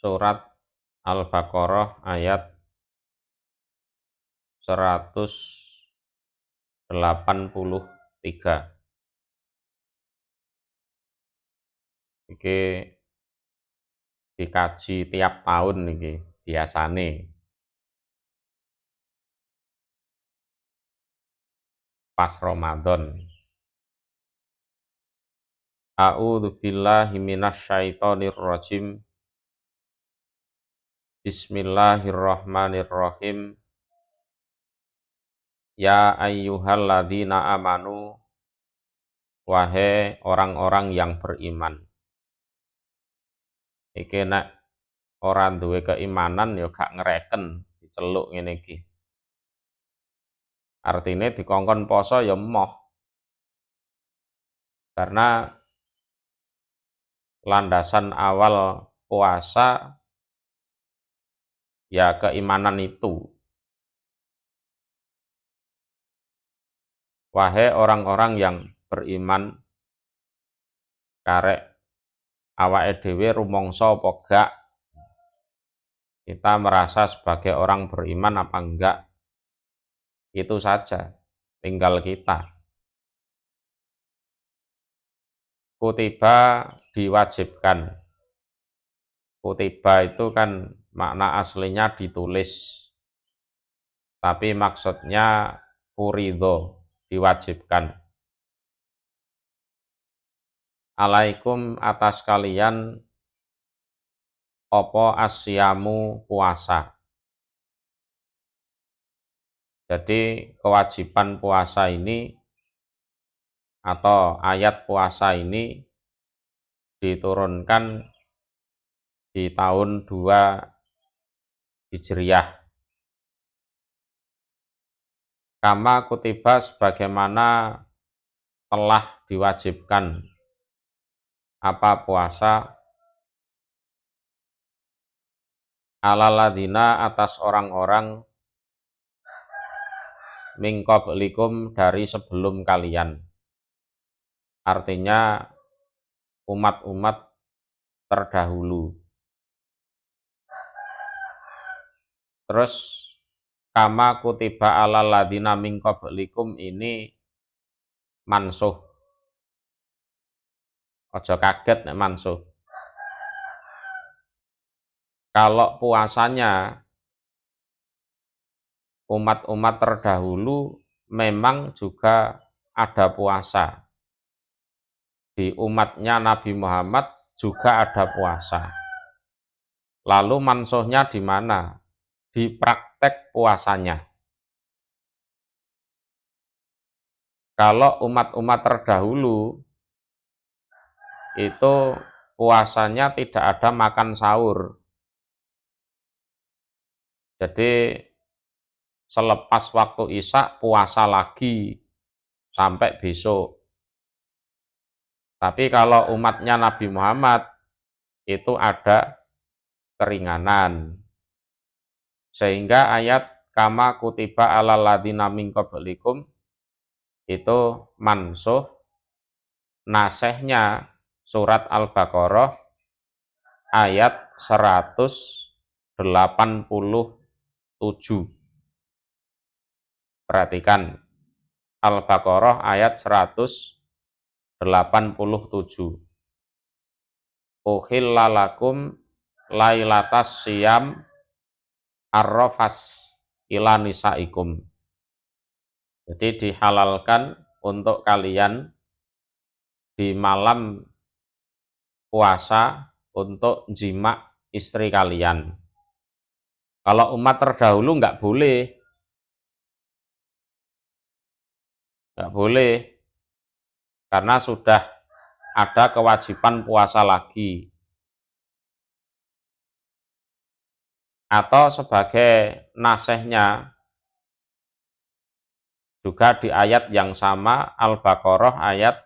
Surat Al-Baqarah ayat 183. Iki dikaji tiap tahun iki biasane pas Ramadan. A'udzu billahi minasyaitonir rajim. Bismillahirrahmanirrahim. Ya ayyuhalladzina amanu, wahai orang-orang yang beriman. Iki nek ora duwe keimanan ya gak ngereken diceluk ngene iki. Artine dikongkon poso ya emoh. Karena landasan awal puasa ya keimanan itu. Wahai orang-orang yang beriman, karek awake dhewe rumangsa apa gak kita merasa sebagai orang beriman apa enggak, itu saja, tinggal kita. Kutiba diwajibkan. Kutiba itu kan makna aslinya ditulis, tapi maksudnya furido, diwajibkan. Alaikum atas kalian opo asyamu puasa. Jadi kewajiban puasa ini atau ayat puasa ini diturunkan di tahun 2 Hijriah. Kama kutiba sebagaimana telah diwajibkan apa puasa alaladina atas orang-orang min qablikum dari sebelum kalian. Artinya umat-umat terdahulu. Terus kama kutiba alaladina min qablikum ini mansuh. Ojo kaget nek mansuh. Kalau puasanya umat-umat terdahulu memang juga ada puasa. Di umatnya Nabi Muhammad juga ada puasa. Lalu mansuhnya di mana? Di praktek puasanya. Kalau umat-umat terdahulu itu puasanya tidak ada makan sahur. Jadi selepas waktu Isya puasa lagi sampai besok. Tapi kalau umatnya Nabi Muhammad itu ada keringanan. Sehingga ayat kama kutiba alal ladzina min qablikum itu mansuh, nasehnya surat Al-Baqarah ayat 187. Perhatikan, Al-Baqarah ayat 187. Uhilla lakum lailatas siyam arrafas ila nisaikum. Jadi dihalalkan untuk kalian di malam puasa untuk jima istri kalian. Kalau umat terdahulu nggak boleh. Nggak boleh. Karena sudah ada kewajiban puasa lagi. Atau sebagai nasehnya juga di ayat yang sama Al-Baqarah ayat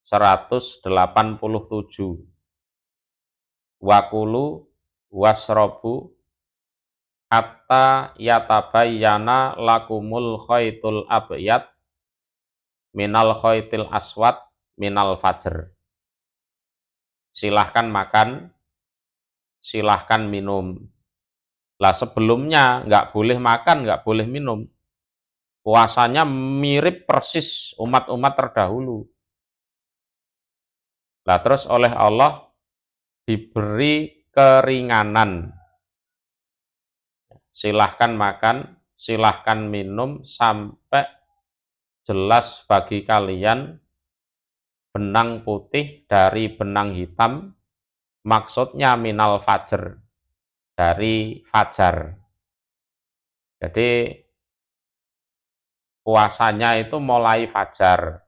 187. Wakulu wasrobu hatta yatabayyana lakumul khaitul abyad minal khaitil aswad minal fajr. Silahkan makan silahkan minum. Lah sebelumnya nggak boleh makan, nggak boleh minum. Puasanya mirip persis umat-umat terdahulu. Lah terus oleh Allah diberi keringanan. Silahkan makan, silahkan minum sampai jelas bagi kalian benang putih dari benang hitam, maksudnya minal fajr, dari fajar. Jadi puasanya itu mulai fajar.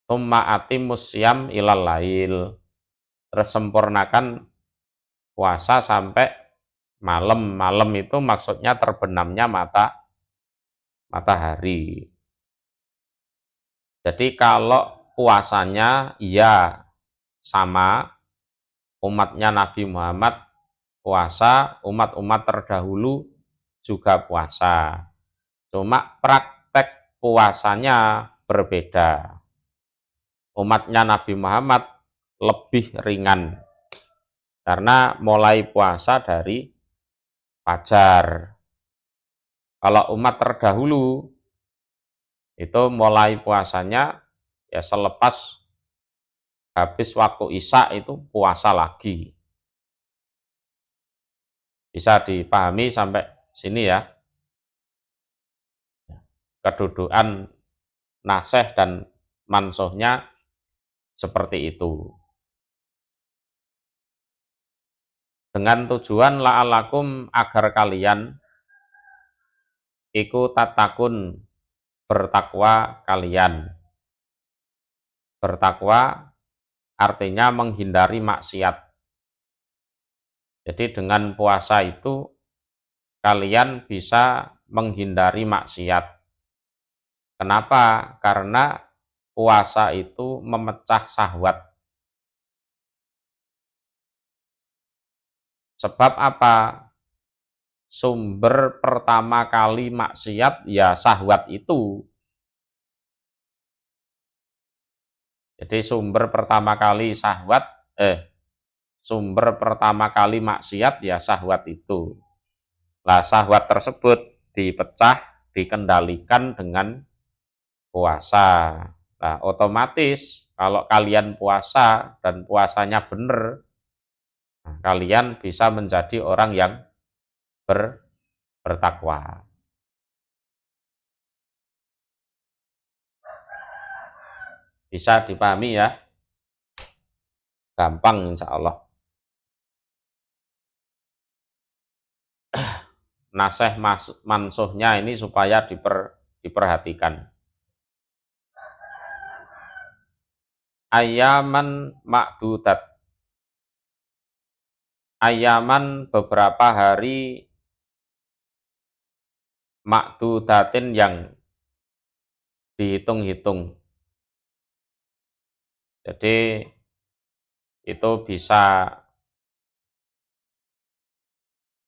Tsumma atimus syiyam ilal lail. Terus sempurnakan puasa sampai malam. Malam itu maksudnya terbenamnya matahari. Jadi kalau puasanya ya sama, umatnya Nabi Muhammad puasa, umat-umat terdahulu juga puasa. Cuma praktek puasanya berbeda. Umatnya Nabi Muhammad lebih ringan karena mulai puasa dari fajar. Kalau umat terdahulu itu mulai puasanya ya selepas habis waktu Isya itu puasa lagi. Bisa dipahami sampai sini ya. Kedudukan nasih dan mansuhnya seperti itu. Dengan tujuan la'alakum agar kalian iku tatakun bertakwa kalian. Bertakwa artinya menghindari maksiat. Jadi dengan puasa itu kalian bisa menghindari maksiat. Kenapa? Karena puasa itu memecah syahwat. Sebab apa? Sumber pertama kali maksiat ya syahwat itu. Jadi sumber pertama kali maksiat ya syahwat itu. Lah syahwat tersebut dipecah, dikendalikan dengan puasa. Nah, otomatis kalau kalian puasa dan puasanya benar, nah, kalian bisa menjadi orang yang bertakwa. Bisa dipahami ya? Gampang insya Allah. Nasih mansuhnya ini supaya diperhatikan. Ayaman ma'dudat. Ayaman beberapa hari ma'dudatin yang dihitung-hitung. Jadi itu bisa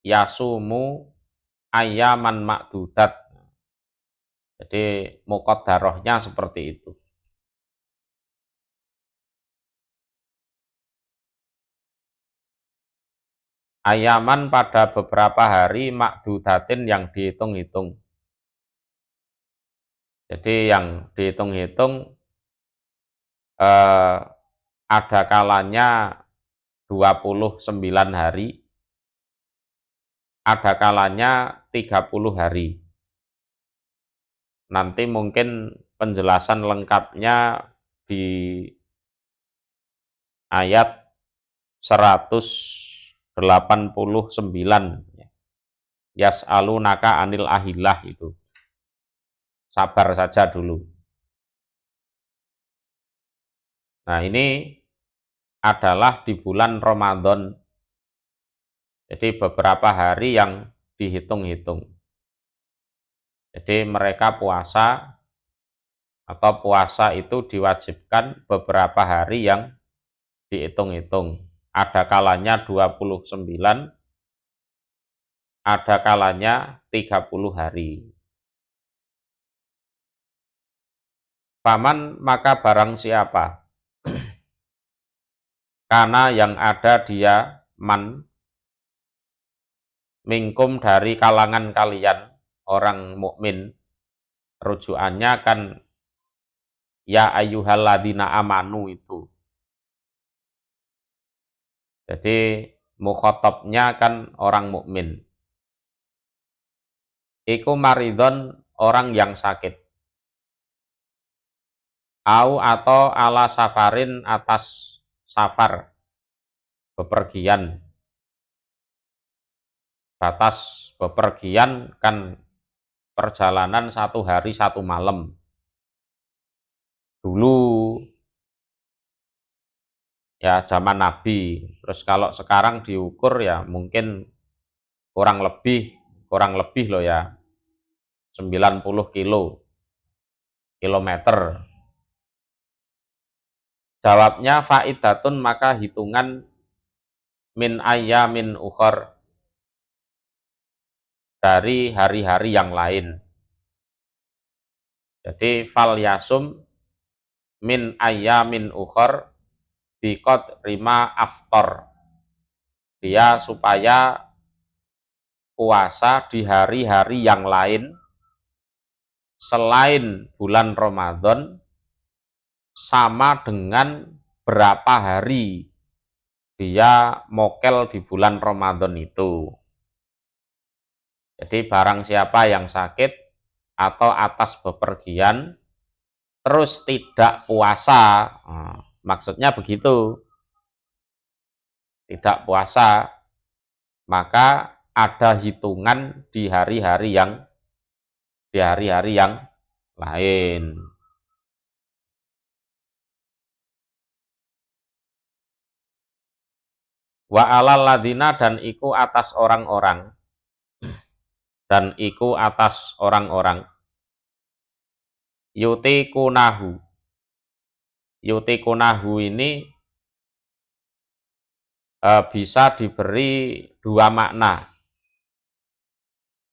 yasumu ayaman ma'dudat. Jadi muqaddarahnya seperti itu. Ayaman pada beberapa hari ma'dudatin yang dihitung-hitung. Jadi yang dihitung-hitung ada kalanya 29 hari, ada kalanya 30 hari. Nanti mungkin penjelasan lengkapnya di ayat 189. Yas'alunaka anil ahillah itu. Sabar saja dulu. Nah, ini adalah di bulan Ramadan. Jadi beberapa hari yang dihitung-hitung. Jadi mereka puasa atau puasa itu diwajibkan beberapa hari yang dihitung-hitung. Ada kalanya 29, ada kalanya 30 hari. Paman maka barang siapa? Karena yang ada dia man Minkum dari kalangan kalian orang mukmin, rujukannya kan ya ayyuhalladzina amanu itu. Jadi mukhatabnya kan orang mukmin. Iku maridon orang yang sakit. Au atau ala safarin atas safar bepergian. Batas bepergian kan perjalanan 1 hari 1 malam. Dulu ya zaman Nabi. Terus kalau sekarang diukur ya mungkin kurang lebih loh ya 90 kilometer. Jawabnya faidatun maka hitungan min ayyamin ukhor dari hari-hari yang lain. Jadi fal yasum min ayyamin ukhor biqad rima aftor. Dia supaya puasa di hari-hari yang lain selain bulan Ramadan sama dengan berapa hari dia mokel di bulan Ramadan itu. Jadi barang siapa yang sakit atau atas bepergian terus tidak puasa, maksudnya begitu, tidak puasa, maka ada hitungan di hari-hari yang lain. Wa alal ladina dan iku atas orang-orang yutikunahu ini bisa diberi 2 makna.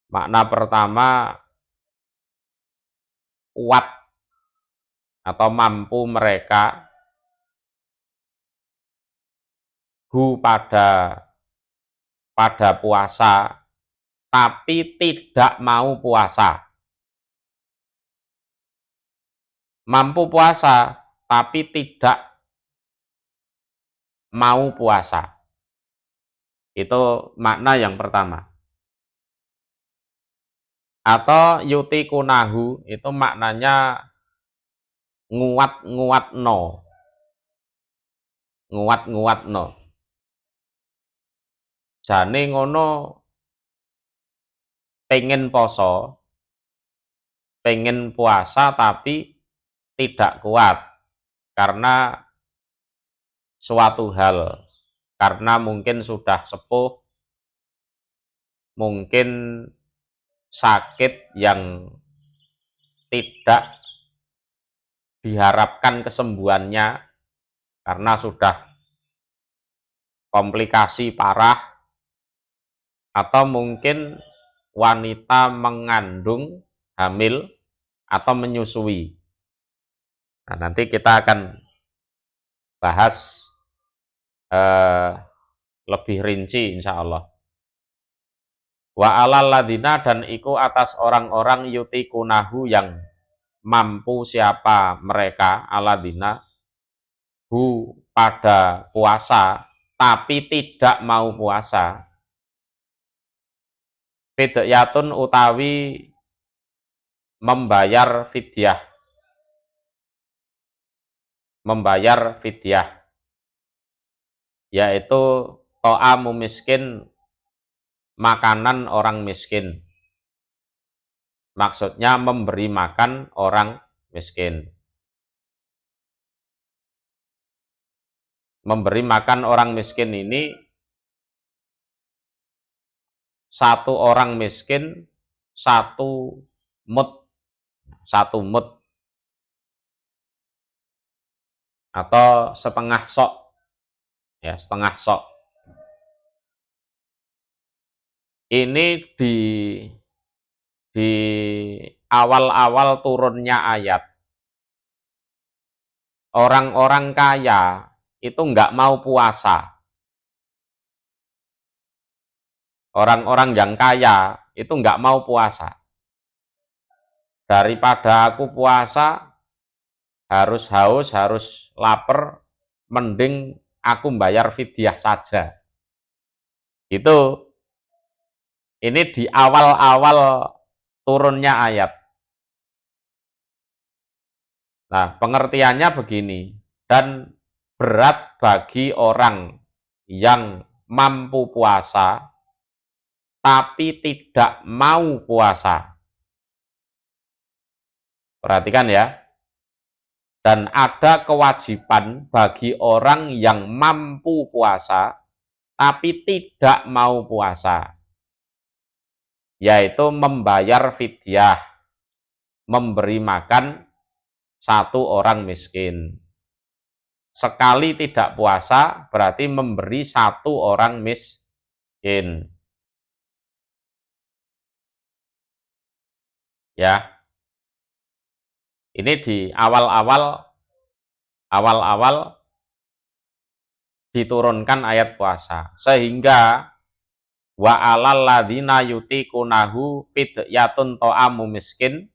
Makna pertama kuat atau mampu mereka pada puasa tapi tidak mau puasa. Mampu puasa tapi tidak mau puasa. Itu makna yang pertama. Atau yutikunahu itu maknanya nguat-nguatno. Jane ngono pengen poso, pengen puasa tapi tidak kuat karena suatu hal, karena mungkin sudah sepuh, mungkin sakit yang tidak diharapkan kesembuhannya karena sudah komplikasi parah, atau mungkin wanita mengandung, hamil, atau menyusui. Nah, nanti kita akan bahas lebih rinci insya Allah. Wa alal ladina dan iku atas orang-orang yutikunahu yang mampu siapa mereka aladina hu pada puasa tapi tidak mau puasa. Fidyatun utawi membayar fidyah yaitu to'amu miskin, makanan orang miskin. Maksudnya memberi makan orang miskin. Memberi makan orang miskin ini satu orang miskin satu mud atau setengah sok, ya setengah sok. Ini di awal-awal turunnya ayat. Orang-orang kaya itu nggak mau puasa. Orang-orang yang kaya itu nggak mau puasa. Daripada aku puasa, harus haus, harus lapar, mending aku bayar fidyah saja. Itu ini di awal-awal turunnya ayat. Nah, pengertiannya begini, dan berat bagi orang yang mampu puasa, tapi tidak mau puasa. Perhatikan ya, dan ada kewajiban bagi orang yang mampu puasa, tapi tidak mau puasa, yaitu membayar fidyah, memberi makan satu orang miskin. Sekali tidak puasa berarti memberi satu orang miskin. Ya, ini di awal-awal diturunkan ayat puasa, sehingga wa alal ladzina yutiqunahu fidyatun ta'amu miskin.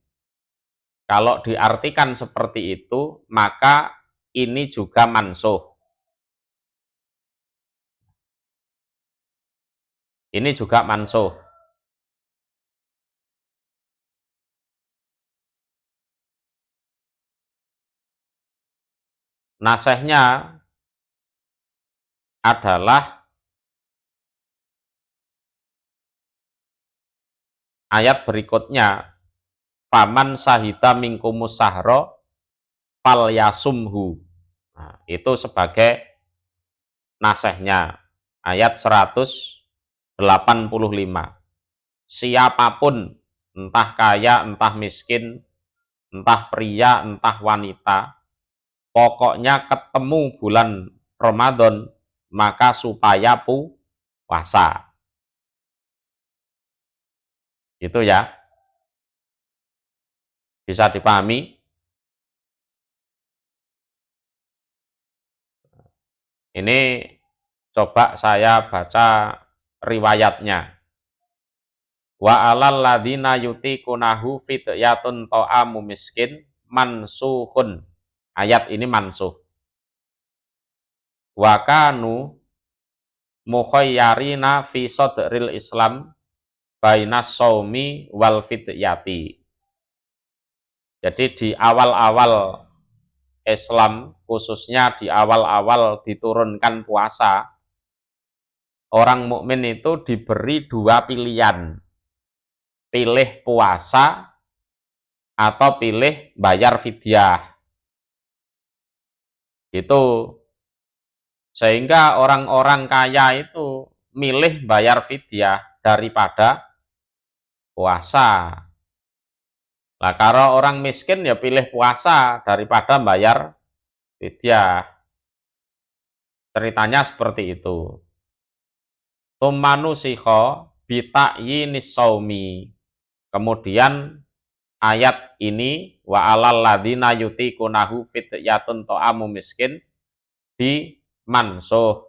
Kalau diartikan seperti itu, maka ini juga mansuh. Ini juga mansuh. Nasihnya adalah ayat berikutnya, paman sahida mingkumus sahro fal yasumhu. Nah, itu sebagai nasihnya. Ayat 185. Siapapun, entah kaya, entah miskin, entah pria, entah wanita, pokoknya ketemu bulan Ramadan, maka supaya puasa. Itu ya, bisa dipahami. Ini coba saya baca riwayatnya. Wa alal ladzina yutiqunahu fidyatun ta'amu miskin mansuhun. Ayat ini mansuh. Wa kanu mukhayyarina fi sadril Islam bainas shaumi wal fidyati. Jadi di awal-awal Islam, khususnya di awal-awal diturunkan puasa, orang mukmin itu diberi dua pilihan. Pilih puasa atau pilih bayar fidyah. Itu sehingga orang-orang kaya itu milih bayar fidyah daripada puasa. Nah, kalau orang miskin ya pilih puasa daripada bayar fidyah. Ceritanya seperti itu. Tumanu sikho bita'yinis saumi. Kemudian ayat ini wa alal ladzina yutiqunahu fidyatun ta'amu miskin dimansuh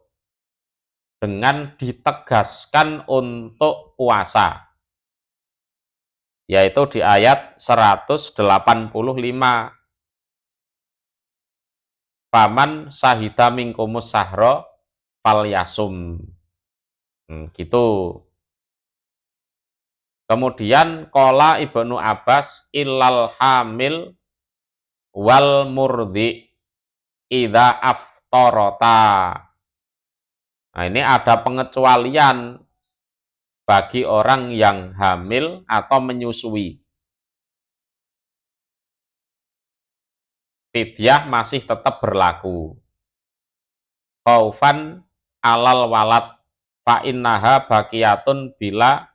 dengan ditegaskan untuk puasa, yaitu di ayat 185. Paman sahida mingkumus sahro fal yasum. Gitu. Kemudian qala Ibnu Abbas illal hamil wal murdi idza aftarata. Nah, ini ada pengecualian bagi orang yang hamil atau menyusui. Fidyah masih tetap berlaku. Khaufan alal walad fa innaha baqiyatun bila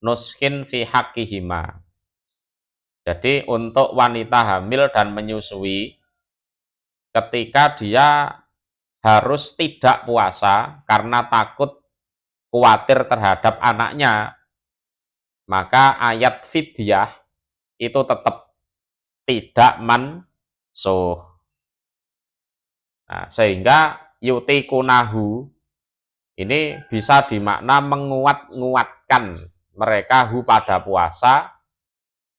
nuskin fi haqqihima. Jadi untuk wanita hamil dan menyusui, ketika dia harus tidak puasa karena takut khawatir terhadap anaknya, maka ayat fidyah itu tetap tidak mansuh. Nah, sehingga yutikunahu Ini bisa dimakna menguat-nguatkan mereka pada puasa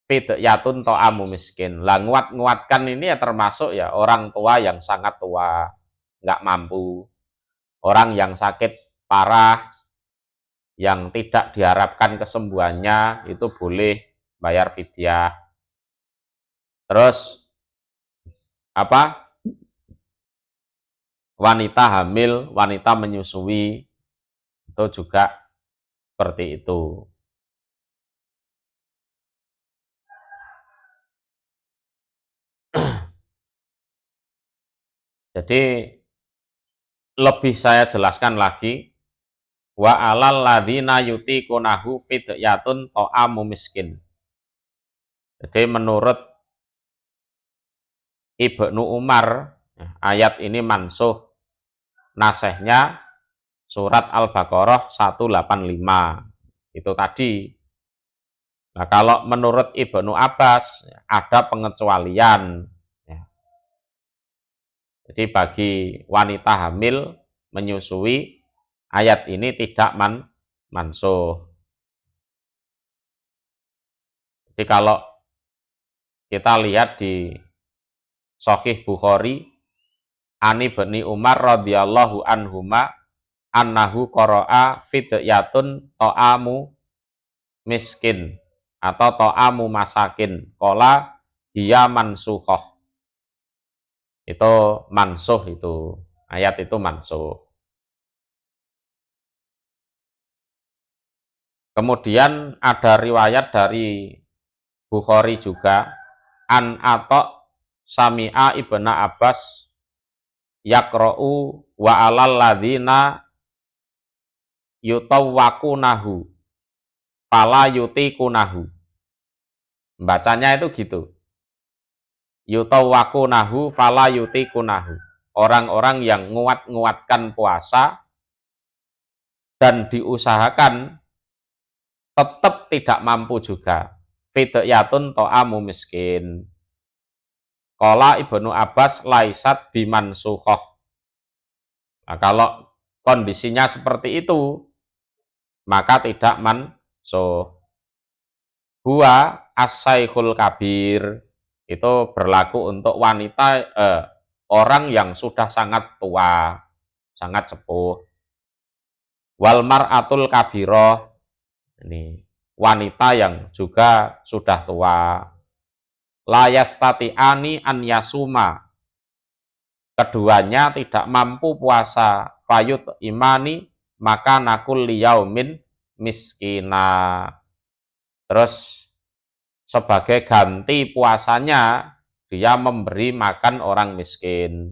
fidyatun ta'amu miskin. Lah nguat-nguatkan ini ya termasuk ya orang tua yang sangat tua, nggak mampu, orang yang sakit parah, yang tidak diharapkan kesembuhannya itu boleh bayar fidyah. Terus apa? Wanita hamil, wanita menyusui itu juga seperti itu. Jadi lebih saya jelaskan lagi, wa alal ladzina yutiqunahu fidyatun ta'amu miskin. Jadi menurut Ibnu Umar, ayat ini mansuh, nasehnya surat Al-Baqarah 185. Itu tadi. Nah, kalau menurut Ibnu Abbas ada pengecualian. Jadi bagi wanita hamil menyusui, ayat ini tidak mansuh. Jadi kalau kita lihat di Sahih Bukhari, Ani bin Umar radhiyallahu anhuma annahu qara'a fidyatun ta'amu miskin atau ta'amu masakin qala hiya mansukhah. Itu mansuh, itu ayat itu mansuh. Kemudian ada riwayat dari Bukhari juga, an Atok sami'a ibna Abbas yaqra'u wa alal ladzina yutawwaqunahu fala yutikunahu. Bacanya itu gitu. Yutawwaqunahu fala yutikunahu. Orang-orang yang nguat-nguatkan puasa dan diusahakan tetap tidak mampu juga. Fidyatun ta'amu miskin. Qala Ibnu Abbas laisat bimansukhoh. Nah, kalau kondisinya seperti itu, maka tidak mansuh. Huwa as-saikhul kabir. Itu berlaku untuk wanita, orang yang sudah sangat tua, sangat sepuh. Wal mar'atul kabiroh. Ini wanita yang juga sudah tua. La yastati'ani an yasuma. Keduanya tidak mampu puasa. Fayut imani maka nakul liyaumin miskina. Terus sebagai ganti puasanya dia memberi makan orang miskin.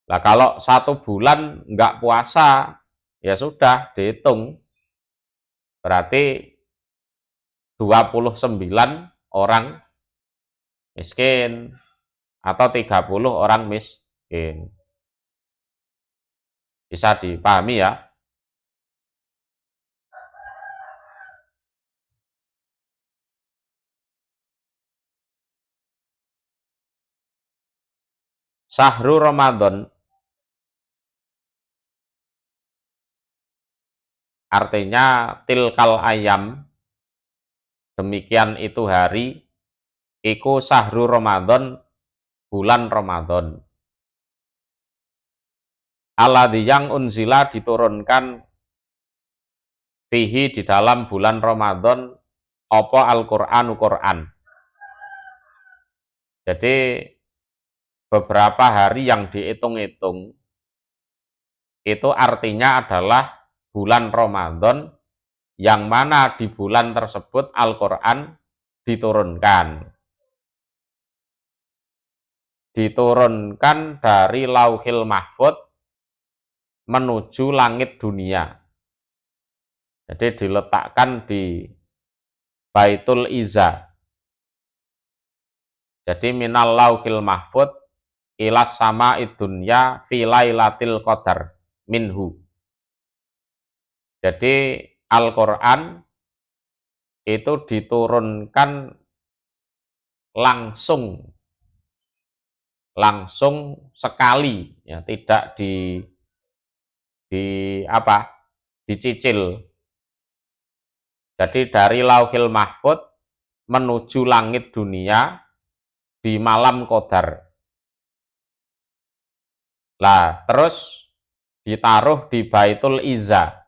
Nah kalau 1 bulan enggak puasa, ya sudah dihitung. Berarti 29 orang miskin atau 30 orang miskin. Bisa dipahami ya? Sahru Ramadan artinya tilkal ayam, demikian itu hari, iku sahru Ramadan, bulan Ramadan. Alladzi yang unzila diturunkan fihi di dalam bulan Ramadan apa Al-Qur'anu Qur'an. Jadi beberapa hari yang dihitung-hitung itu artinya adalah bulan Ramadan, yang mana di bulan tersebut Al-Qur'an diturunkan. Diturunkan dari Lauhil Mahfud menuju langit dunia. Jadi diletakkan di Baitul Izza. Jadi minal Lauhil Mahfud ilas sama idunya fi lailatil qadar minhu. Jadi Al-Qur'an itu diturunkan langsung sekali, ya, tidak dicicil. Jadi dari Lauhil Mahfud menuju langit dunia di malam Qadar. Lah, terus ditaruh di Baitul Izza.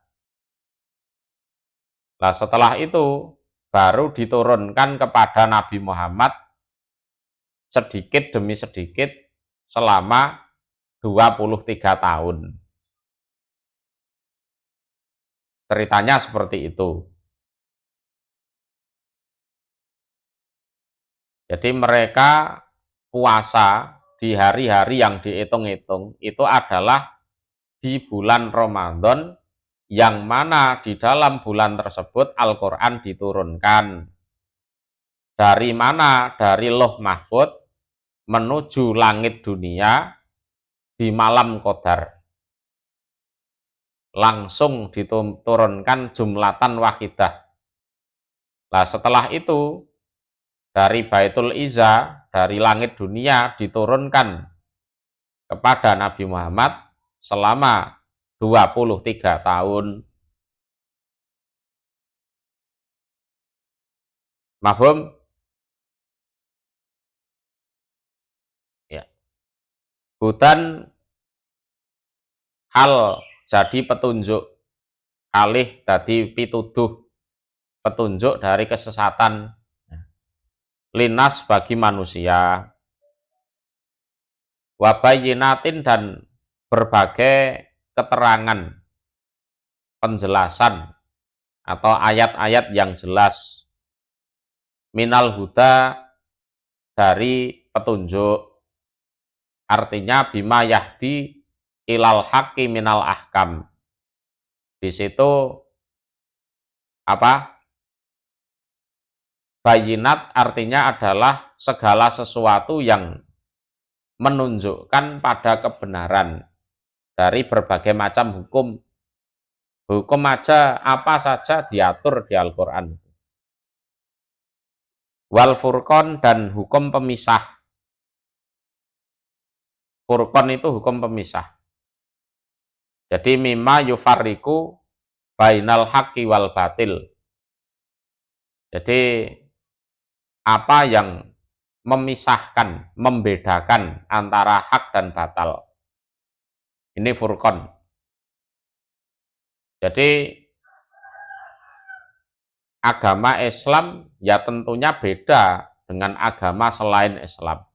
Lah, setelah itu baru diturunkan kepada Nabi Muhammad sedikit demi sedikit selama 23 tahun. Ceritanya seperti itu. Jadi mereka puasa di hari-hari yang dihitung-hitung itu adalah di bulan Ramadan, yang mana di dalam bulan tersebut Al-Quran diturunkan. Dari mana? Dari Lauh Mahfud menuju langit dunia di malam Qadar. Langsung diturunkan jumlatan wahidah. Nah, setelah itu dari Baitul Izza, dari langit dunia diturunkan kepada Nabi Muhammad selama 23 tahun. Mafhum? Ya. Hudan hal jadi petunjuk, alih dadi pituduh, petunjuk dari kesesatan, linas bagi manusia, wabayinatin dan berbagai keterangan, penjelasan atau ayat-ayat yang jelas, minal huda dari petunjuk, artinya bima yahdi ilal haqqi minal ahkam. Di situ bayinat artinya adalah segala sesuatu yang menunjukkan pada kebenaran dari berbagai macam hukum. Hukum aja apa saja diatur di Al-Quran. Wal furqon dan hukum pemisah. Furqon itu hukum pemisah. Jadi mimma yufarriku bainal haqqi wal batil. Jadi apa yang memisahkan, membedakan antara hak dan batal. Ini furqon. Jadi agama Islam ya tentunya beda dengan agama selain Islam.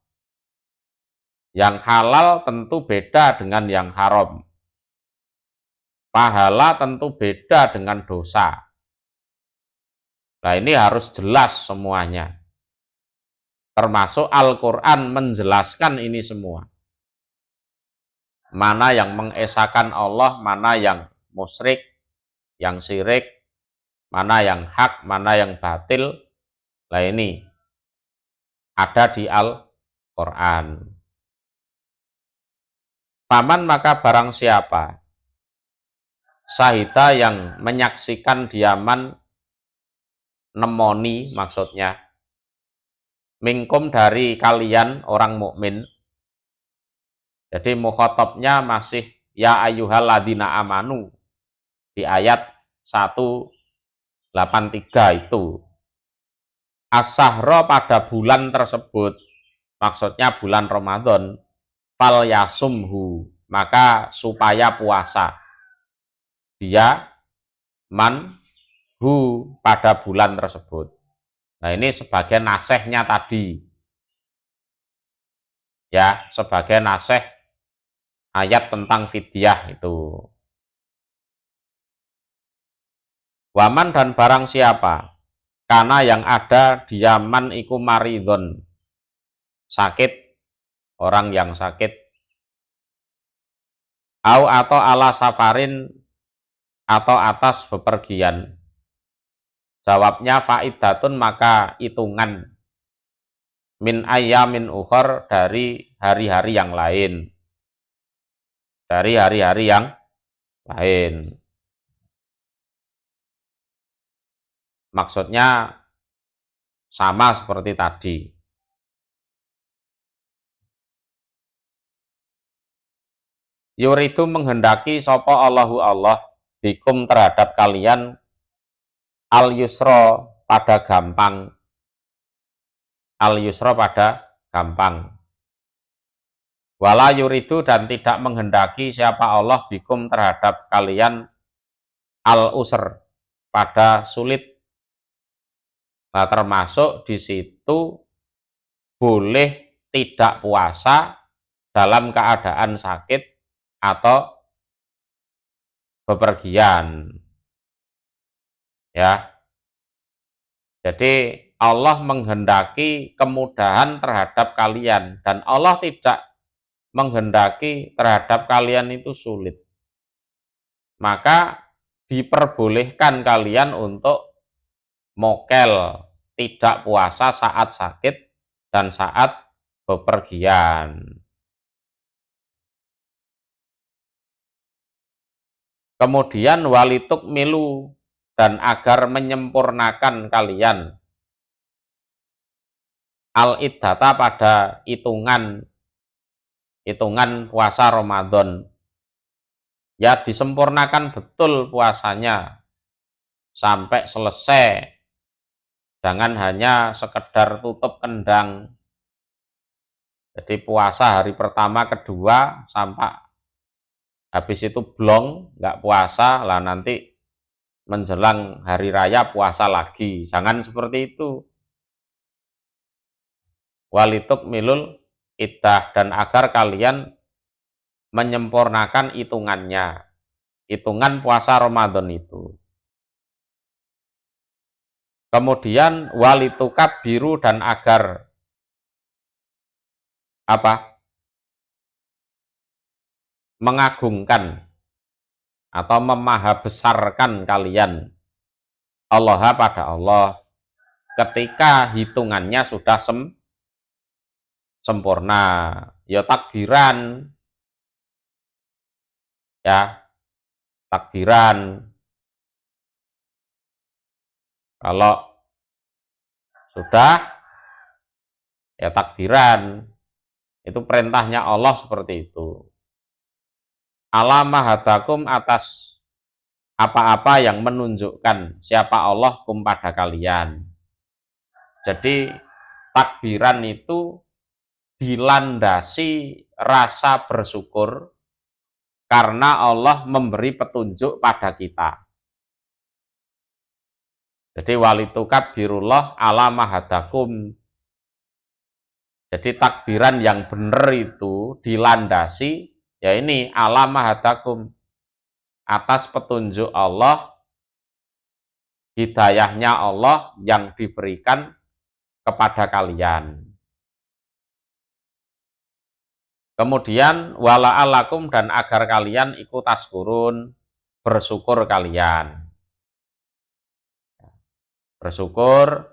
Yang halal tentu beda dengan yang haram. Pahala tentu beda dengan dosa. Nah, ini harus jelas semuanya. Termasuk Al-Quran menjelaskan ini semua. Mana yang mengesahkan Allah, mana yang musyrik, yang syirik, mana yang hak, mana yang batil. Nah, ini ada di Al-Quran. Paman maka barang siapa sahida yang menyaksikan diaman, nemoni maksudnya, mingkum dari kalian orang mukmin. Jadi mukhatabnya masih ya ayyuhalladzina amanu di ayat 183 itu. As-sahra pada bulan tersebut, maksudnya bulan Ramadan, fal yasumhu, maka supaya puasa. Dia manhu pada bulan tersebut. Nah, ini sebagai nasihnya tadi. Ya, sebagai nasih ayat tentang fidyah itu. Waman dan barang siapa, karena yang ada diaman iku maridon, sakit, orang yang sakit, atau ala safarin, atau atas bepergian. Jawabnya faidatun maka hitungan min ayyamin ukhor dari hari-hari yang lain. Dari hari-hari yang lain. Maksudnya sama seperti tadi. Yuridu menghendaki sapa Allahu Allah bikum terhadap kalian al yusra pada gampang, al yusra pada gampang. Wala yuridu dan tidak menghendaki siapa Allah bikum terhadap kalian al usr pada sulit. Nah, termasuk di situ boleh tidak puasa dalam keadaan sakit atau bepergian. Ya. Jadi Allah menghendaki kemudahan terhadap kalian dan Allah tidak menghendaki terhadap kalian itu sulit. Maka diperbolehkan kalian untuk mokel, tidak puasa saat sakit dan saat bepergian. Kemudian walituk milu dan agar menyempurnakan kalian al-iddata pada hitungan puasa Ramadan. Ya disempurnakan betul puasanya sampai selesai. Jangan hanya sekedar tutup kendang. Jadi puasa hari pertama, kedua, sampai habis itu blong, nggak puasa, lah nanti menjelang hari raya puasa lagi. Jangan seperti itu. Walituk milul iddah dan agar kalian menyempurnakan hitungannya. Hitungan puasa Ramadan itu. Kemudian walitukab biru dan agar apa? Mengagungkan atau memahabesarkan kalian Allah pada Allah ketika hitungannya sudah sempurna. Ya takbiran, ya takbiran. Kalau sudah ya takbiran, itu perintahnya Allah seperti itu. Alamah hadakum atas apa-apa yang menunjukkan siapa Allah kum pada kalian. Jadi takbiran itu dilandasi rasa bersyukur karena Allah memberi petunjuk pada kita. Jadi walitukabirullah ala mahadakum. Jadi takbiran yang benar itu dilandasi, ya ini ala mahadakum, atas petunjuk Allah, hidayahnya Allah yang diberikan kepada kalian. Kemudian wala'alakum dan agar kalian ikut taskurun, bersyukur kalian. Bersyukur,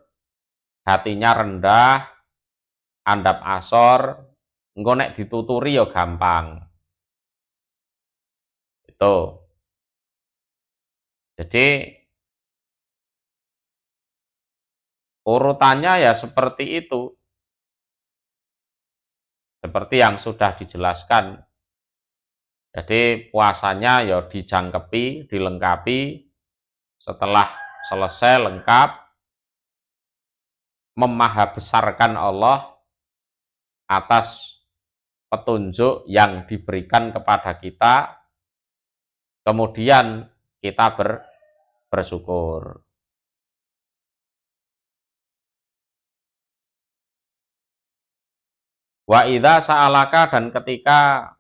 hatinya rendah, andap asor, engko nek dituturi ya gampang. Itu. Jadi urutannya ya seperti itu. Seperti yang sudah dijelaskan. Jadi puasanya ya dijangkepi, dilengkapi, setelah selesai lengkap, memahabesarkan Allah atas petunjuk yang diberikan kepada kita, kemudian kita bersyukur. Wa idza sa'alaka dan ketika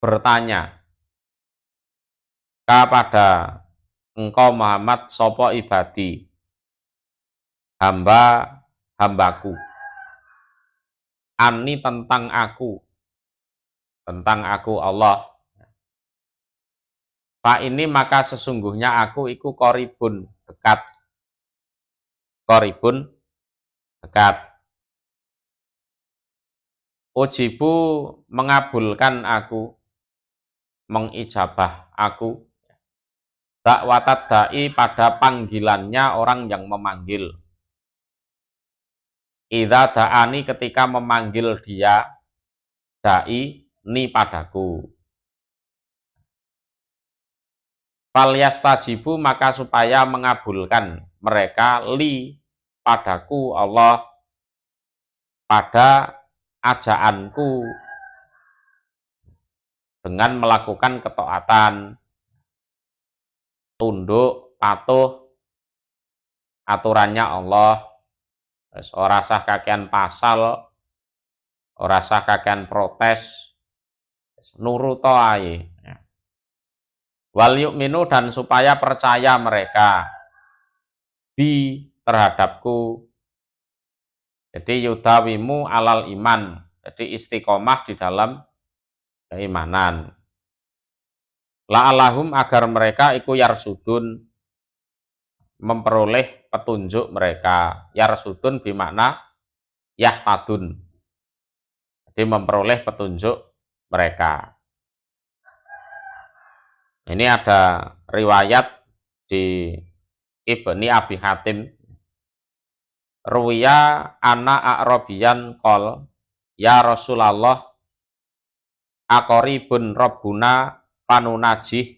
bertanya kepada engkau Muhammad sopo ibadi hambaku ani tentang aku Allah. Pak ini maka sesungguhnya aku iku koribun dekat. Ujibu mengabulkan aku, mengijabah aku, dakwatad da'i pada panggilannya orang yang memanggil. Idza da'ani ketika memanggil dia, da'i ni padaku. falyastajibu maka supaya mengabulkan mereka li padaku Allah pada ajaanku dengan melakukan ketaatan, tunduk, patuh aturannya Allah. Ora sah kakean pasal, ora sah kakean protes, nurut ae. Wal yu'minu dan supaya percaya mereka bi terhadapku. Jadi yudawimu alal iman. Jadi istiqomah di dalam keimanan. La'alahum agar mereka iku yarsudun memperoleh petunjuk mereka. Yarsudun bermakna yahtadun. Jadi memperoleh petunjuk mereka. Ini ada riwayat di Ibni Abi Hatim. Ruwiya ana a'robiyan qol ya Rasulullah aqoribun rabbuna fanunajih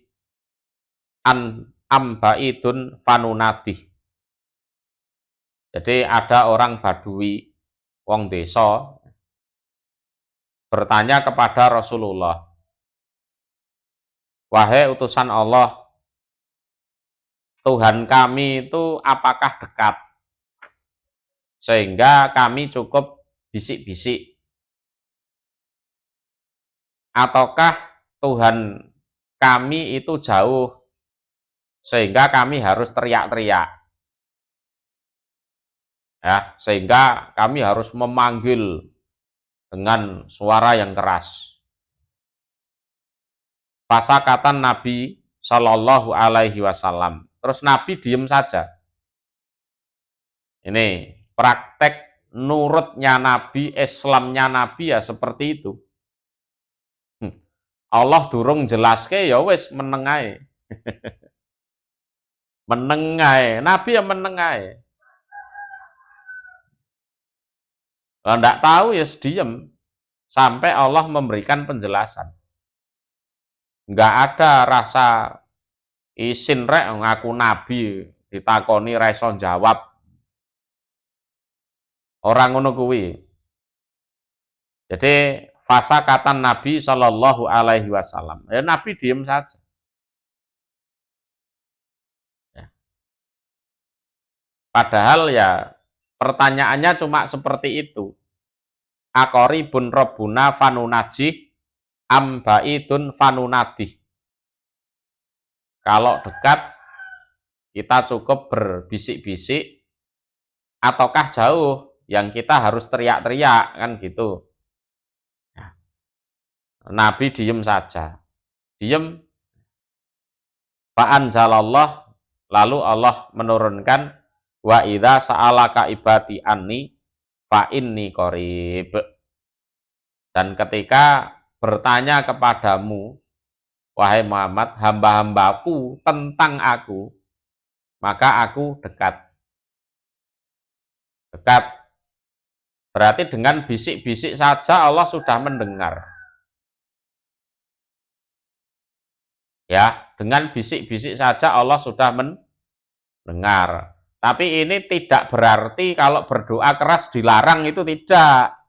an ambaidun fanunadih. Jadi ada orang Badui, wong desa, bertanya kepada Rasulullah, wahai utusan Allah, Tuhan kami itu apakah dekat? Sehingga kami cukup bisik-bisik. Ataukah Tuhan kami itu jauh, sehingga kami harus teriak-teriak? Ya, sehingga kami harus memanggil dengan suara yang keras. Fasakatan Nabi Shallallahu Alaihi Wasallam. Terus Nabi diem saja. Ini praktek nurutnya Nabi, Islamnya Nabi ya seperti itu. Allah durung jelaske ya wis menengai. Menengai, Nabi ya menengai. Kalau enggak tahu ya diem sampai Allah memberikan penjelasan. Enggak ada rasa isin rek ngaku nabi ditakoni ra iso jawab. Orang ngono kuwi. Jadi fasa kata Nabi Shallallahu Alaihi Wasallam. Ya Nabi diem saja. Ya. Padahal ya pertanyaannya cuma seperti itu. Aqoribun rabbuna fanunajih ambaidun fanunadih. Kalau dekat kita cukup berbisik-bisik ataukah jauh yang kita harus teriak-teriak kan gitu. Ya. Nabi diem saja. Diem. Fa'anzalallah lalu Allah menurunkan wa idza sa'alaka ibadi anni fa inni qarib. Dan ketika bertanya kepadamu wahai Muhammad hamba-hambaku tentang aku maka aku dekat. Dekat berarti dengan bisik-bisik saja Allah sudah mendengar. Ya, dengan bisik-bisik saja Allah sudah mendengar. Tapi ini tidak berarti kalau berdoa keras dilarang, itu tidak.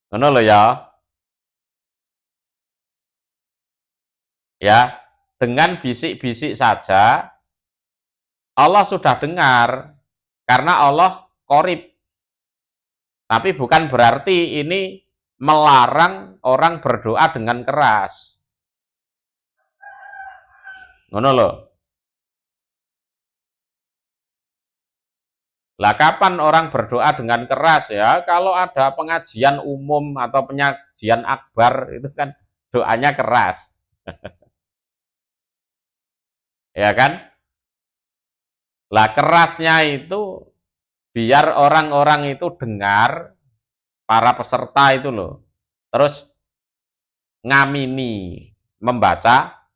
Ngono lho ya. Ya, dengan bisik-bisik saja Allah sudah dengar karena Allah qorib. Tapi bukan berarti ini melarang orang berdoa dengan keras. Ngono lho. Lah kapan orang berdoa dengan keras ya? Kalau ada pengajian umum atau pengajian akbar itu kan doanya keras. Ya kan? Lah kerasnya itu biar orang-orang itu dengar, para peserta itu loh. Terus ngamini, membaca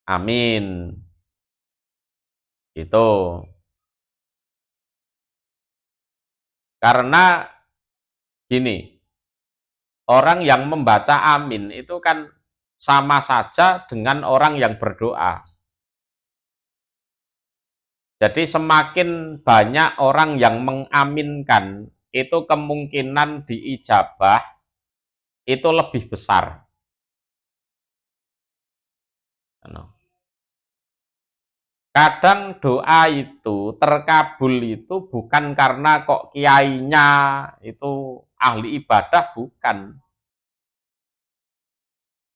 amin. Itu. Karena gini, orang yang membaca amin itu kan sama saja dengan orang yang berdoa. Jadi semakin banyak orang yang mengaminkan, itu kemungkinan diijabah itu lebih besar. Kadang doa itu terkabul itu bukan karena kok kiainya itu ahli ibadah, bukan.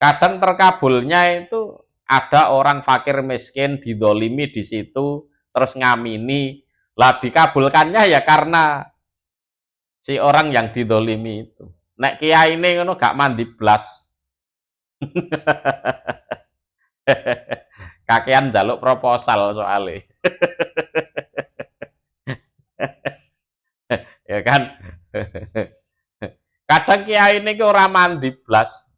Kadang terkabulnya itu ada orang fakir miskin didolimi di situ, terus ngamini, lah dikabulkannya ya karena si orang yang didolimi itu. Nek kiai ini ngono gak mandi blas. Kakean jaluk proposal soalnya. Ya kan? Kadang kiai ini orang mandi blas.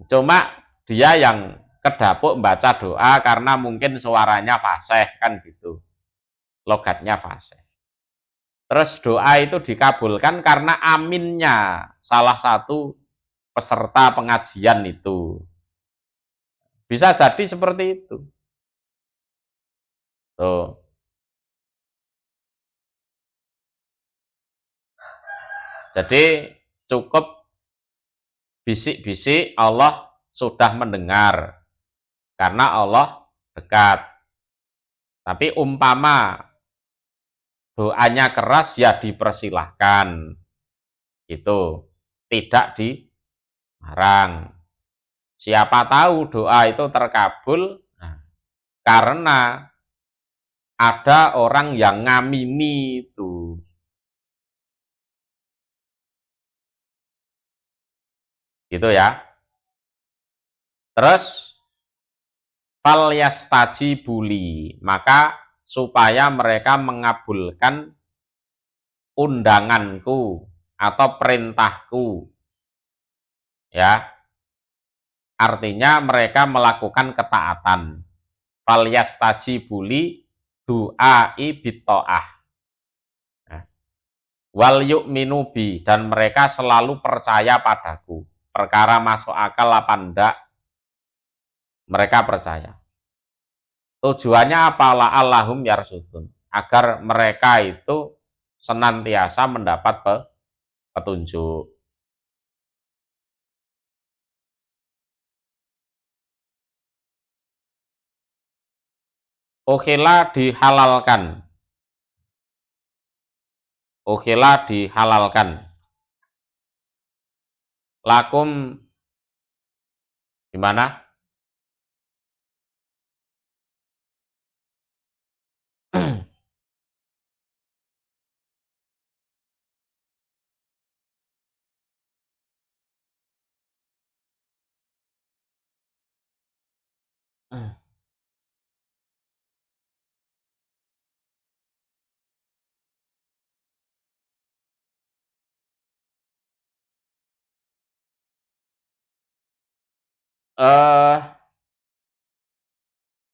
Cuma dia yang kedapuk membaca doa karena mungkin suaranya fasih kan gitu. Logatnya fasih. Terus doa itu dikabulkan karena aminnya salah satu peserta pengajian itu. Bisa jadi seperti itu. Tuh. Jadi cukup bisik-bisik Allah sudah mendengar karena Allah dekat. Tapi umpama doanya keras ya dipersilahkan. Itu tidak dilarang. Siapa tahu doa itu terkabul karena ada orang yang ngamini itu. Gitu ya. Terus fal yastajibuli, maka supaya mereka mengabulkan undanganku atau perintahku. Ya. Artinya mereka melakukan ketaatan. Fal yastajibuli du'ai bitta'ah. Wal yu'minu bi, dan mereka selalu percaya padaku. Perkara masuk akal apa ndak, mereka percaya. Tujuannya apa? La'allahum yarsudun, agar mereka itu senantiasa mendapat petunjuk. Okelah dihalalkan. Okelah dihalalkan. Lakum gimana?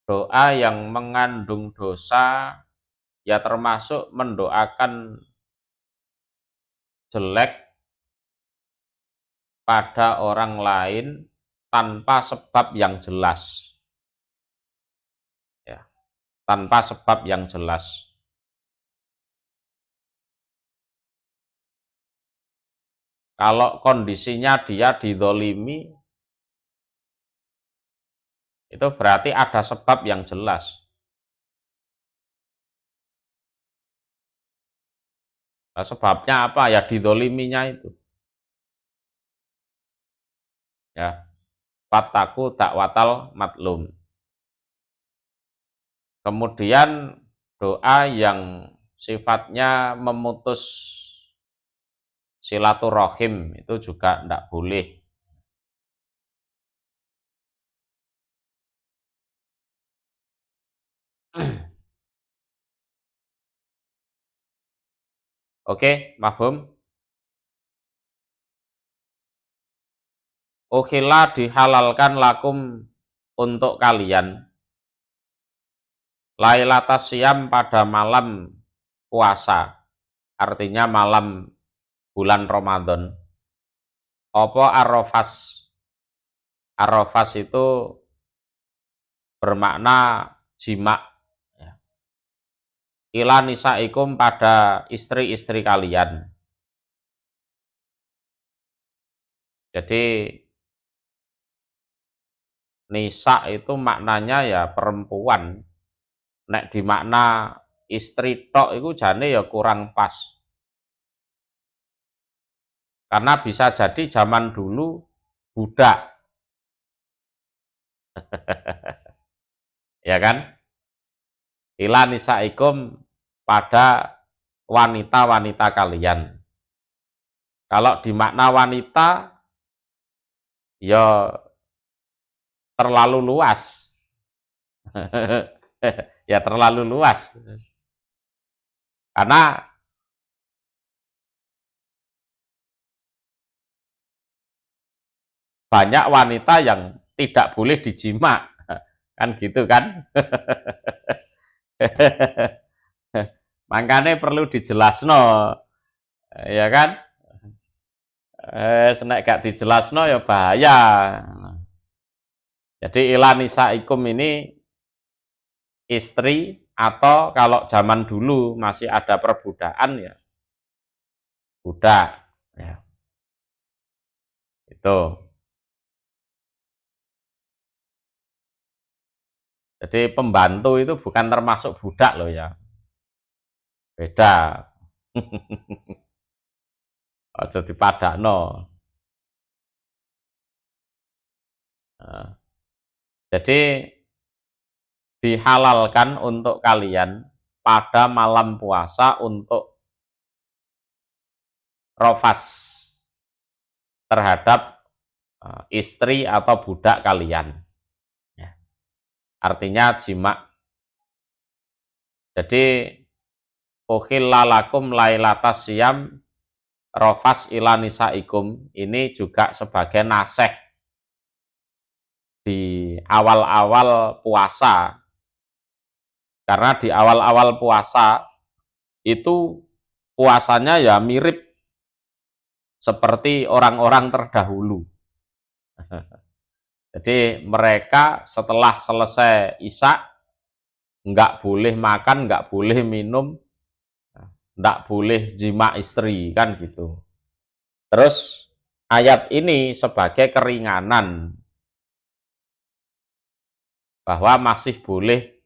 Doa yang mengandung dosa ya termasuk mendoakan jelek pada orang lain tanpa sebab yang jelas. Ya, tanpa sebab yang jelas. Kalau kondisinya dia didolimi, itu berarti ada sebab yang jelas. Nah, sebabnya apa? Ya didoliminya itu. Ya, fattaku dakwatal matlum. Kemudian doa yang sifatnya memutus silaturahim itu juga tidak boleh. Oke, mahfum. Okelah dihalalkan lakum untuk kalian Lailatas Syam pada malam puasa, artinya malam bulan Ramadan. Apa arrofas, Arrafas itu bermakna jima. Ya. Ila nisaikum pada istri-istri kalian. Jadi nisa itu maknanya ya perempuan. Nek di makna istri tok itu jane ya kurang pas. Karena bisa jadi zaman dulu budak. Ya kan? Ila nisaikum pada wanita-wanita kalian. Kalau di makna wanita ya terlalu luas. Ya terlalu luas. Karena banyak wanita yang tidak boleh dijima. Kan gitu kan? Makanya perlu dijelasno. Ya kan? Senek gak dijelasno ya bahaya. Jadi ila nisaikum ini istri atau kalau zaman dulu masih ada perbudakan ya budak ya. Itu. Jadi pembantu itu bukan termasuk budak loh ya. Beda. Aja dipadakno. Nah, jadi dihalalkan untuk kalian pada malam puasa untuk rofas terhadap istri atau budak kalian. Ya. Artinya jima. Jadi uhillalakum lailatas siyam rofas ila nisaikum ini juga sebagai naseh di awal-awal puasa. Karena di awal-awal puasa itu puasanya ya mirip seperti orang-orang terdahulu. Jadi mereka setelah selesai isya nggak boleh makan, nggak boleh minum, nggak boleh jima istri, kan gitu. Terus ayat ini sebagai keringanan bahwa masih boleh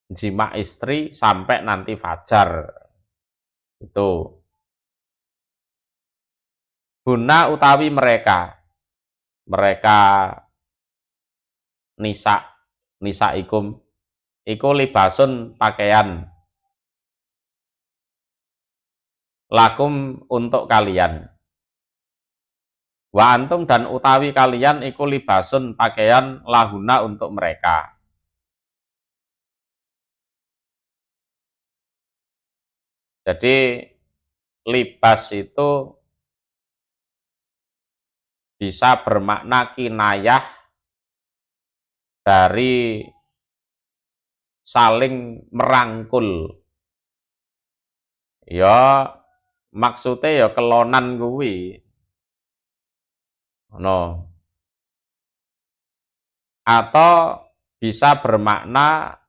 jima istri sampai nanti fajar. Itu. Guna utawi mereka nisaikum iku libasun pakaian lakum untuk kalian. Wa antum dan utawi kalian iku libasun pakaian lahuna untuk mereka. Jadi libas itu bisa bermakna kinayah dari saling merangkul. Ya maksudnya ya kelonan kuwi. No. Atau bisa bermakna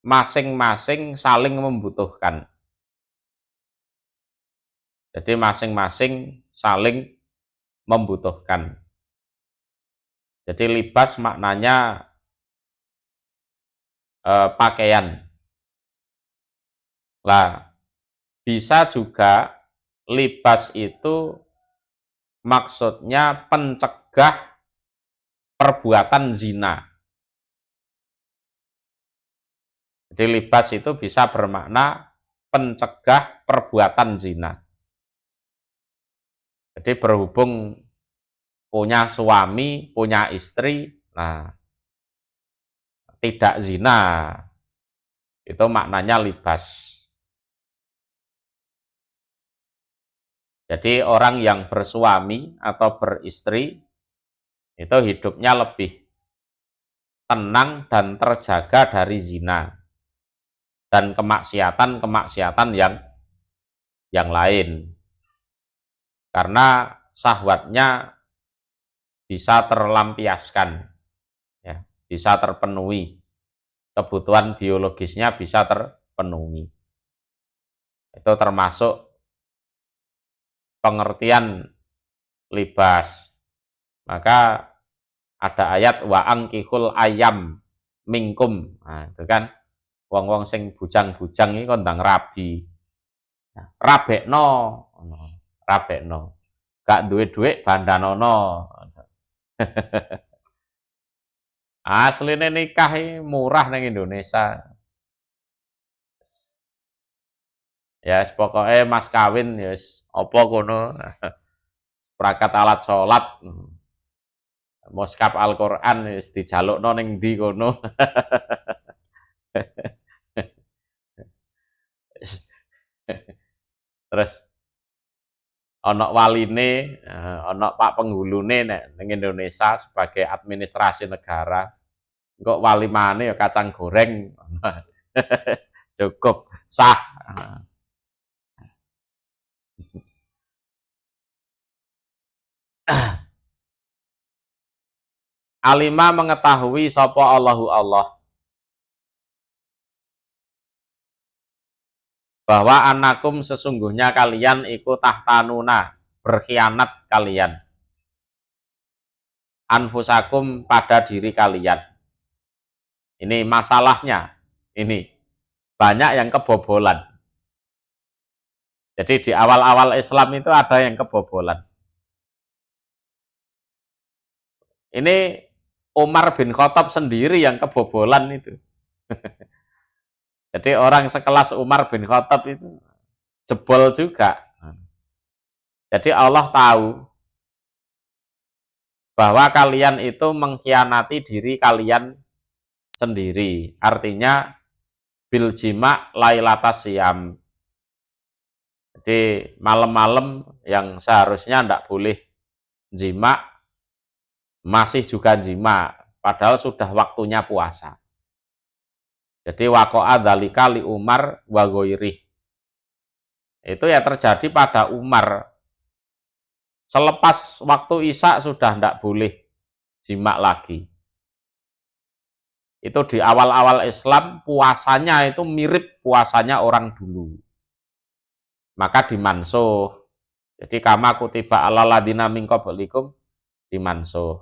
masing-masing saling membutuhkan. Jadi masing-masing saling membutuhkan. Jadi libas maknanya pakaian. Lah, bisa juga libas itu maksudnya pencegah perbuatan zina. Jadi libas itu bisa bermakna pencegah perbuatan zina. Jadi berhubung punya suami, punya istri, nah tidak zina, itu maknanya libas. Jadi orang yang bersuami atau beristri itu hidupnya lebih tenang dan terjaga dari zina dan kemaksiatan-kemaksiatan yang lain. Karena syahwatnya bisa terlampiaskan, ya, bisa terpenuhi, kebutuhan biologisnya bisa terpenuhi. Itu termasuk pengertian libas. Maka ada ayat wa angkihul ayam mingkum. Nah, itu kan wong-wong sing bujang-bujang iki kondang rabi. Nah, rabekno, rabekno. Gak duwe dhuwit bandanono. Asline nikah murah ning Indonesia. Ya yes, pokoknya mas kawin ya yes, apa kono. Perangkat alat sholat. Mushaf Al-Qur'an wis dijalukno ning ndi kono. Terus ana waline, ana pak penghulune nek ning Indonesia sebagai administrasi negara. Kok walimane ya kacang goreng. Cukup sah. Alima mengetahui sapa Allahu Allah bahwa anakum sesungguhnya kalian iku tahtanuna, berkhianat kalian, anfusakum pada diri kalian. Ini masalahnya, ini banyak yang kebobolan. Jadi di awal-awal Islam itu ada yang kebobolan. Ini Umar bin Khattab sendiri yang kebobolan itu. Jadi orang sekelas Umar bin Khattab itu jebol juga. Jadi Allah tahu bahwa kalian itu mengkhianati diri kalian sendiri. Artinya bil jima lailatas siam. Jadi malam-malam yang seharusnya tidak boleh jima, masih juga jima, padahal sudah waktunya puasa. Jadi wako'a dzalika li Umar wa ghairih. Itu ya terjadi pada Umar. Selepas waktu Isya sudah tidak boleh jima lagi. Itu di awal-awal Islam puasanya itu mirip puasanya orang dulu. Maka dimansuh. Jadi kama kutiba alal ladina min qablikum dimansuh.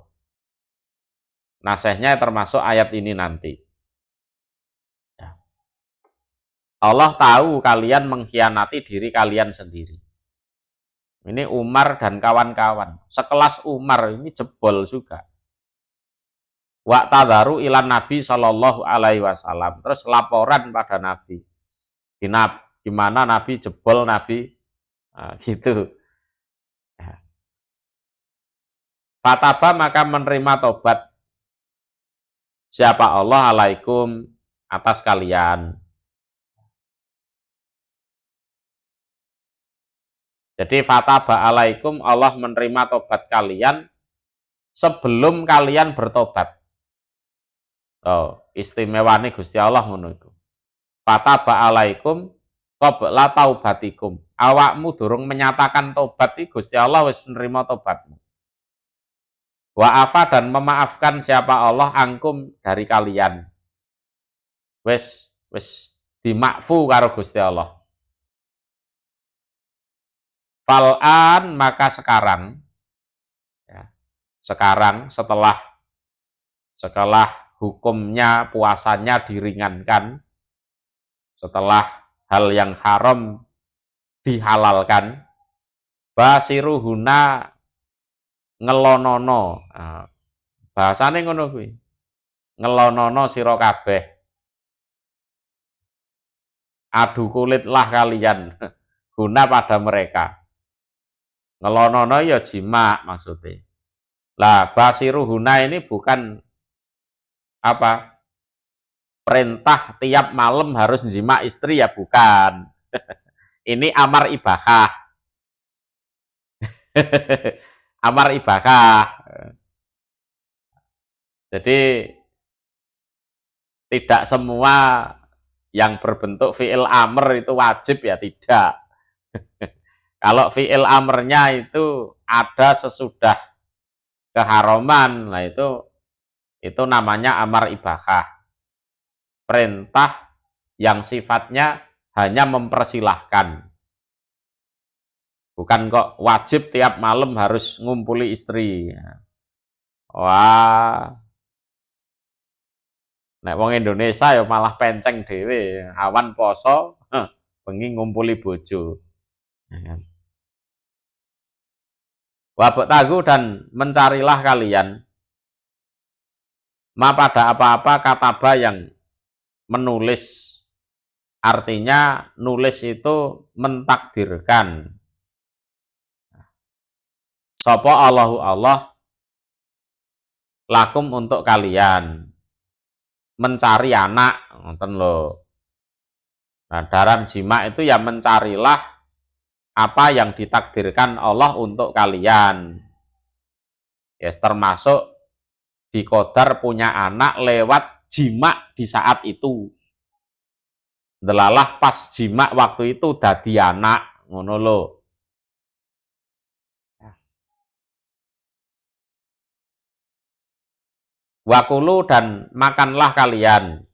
Nasihnya termasuk ayat ini nanti. Allah tahu kalian mengkhianati diri kalian sendiri. Ini Umar dan kawan-kawan. Sekelas Umar ini jebol juga. Wa tadharu ilan Nabi Shallallahu Alaihi Wasallam. Terus laporan pada Nabi. Gimana Nabi jebol Nabi gitu. Fataba maka menerima tobat siapa Allah alaikum atas kalian. Jadi fataba alaikum, Allah menerima tobat kalian sebelum kalian bertobat. Oh, istimewa nih Gusti Allah ngono iku. Fataba alaikum qabla taubatikum. Awakmu durung menyatakan tobat iki Gusti Allah wis nerima tobatmu. Wa afa dan memaafkan siapa Allah angkum dari kalian. Wis dimakfu karo Gusti Allah. Fal'an maka sekarang, ya, sekarang setelah hukumnya puasanya diringankan, setelah hal yang haram dihalalkan, basiruhuna ngelonono, bahasane ngono kuwi, ngelonono sira kabeh, adu kulitlah kalian guna pada mereka. Ngelonono ya jima maksudnya. Lah basiruhuna ini bukan apa? Perintah tiap malam harus jima istri ya bukan. Ini amar ibahah. Amar ibahah. Jadi tidak semua yang berbentuk fi'il amr itu wajib ya, tidak. Kalau fi'il amrnya itu ada sesudah keharaman. Nah itu namanya amar ibahah. Perintah yang sifatnya hanya mempersilahkan. Bukan kok wajib tiap malam harus ngumpuli istri. Wah, nek wong Indonesia ya malah penceng dhewe. Awan poso, bengi ngumpuli bojo. Ya kan? Wabtagu dan mencarilah kalian ma pada apa-apa kataba yang menulis, artinya nulis itu mentakdirkan. Sopo Allahu Allah lakum untuk kalian mencari anak, ngoten lho. Nah, dalam jima itu ya mencarilah apa yang ditakdirkan Allah untuk kalian. Ya, termasuk dikodar punya anak lewat jima di saat itu. Delalah pas jima waktu itu dadi anak, ngono lho. Wakulu dan makanlah kalian.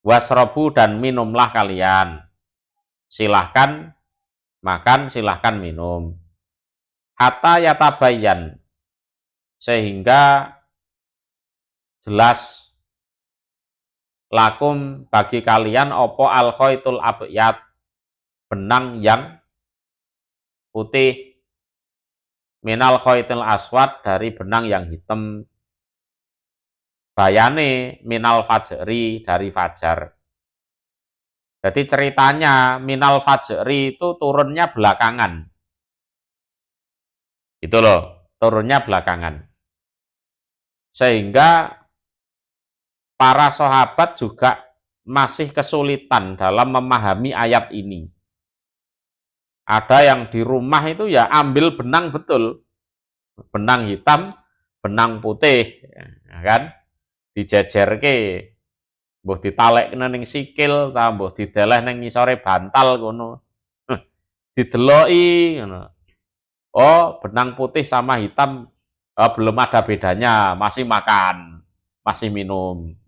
Wasrobu dan minumlah kalian. Silahkan makan, silahkan minum. Hatta yatabayyan, sehingga jelas lakum bagi kalian opo al khaitul abyad, benang yang putih, minal khaitul aswad, dari benang yang hitam, bayane minal fajri, dari fajar. Jadi ceritanya minal fajri itu turunnya belakangan. Itu loh, turunnya belakangan. Sehingga para sahabat juga masih kesulitan dalam memahami ayat ini. Ada yang di rumah itu ya ambil benang betul. Benang hitam, benang putih, ya kan? Dijejerke. Mbuh ditalekne ning sikil, ta mbuh dideleh ning ngisore bantal ngono. Dideloki ngono. Oh, benang putih sama hitam belum ada bedanya, masih makan, masih minum.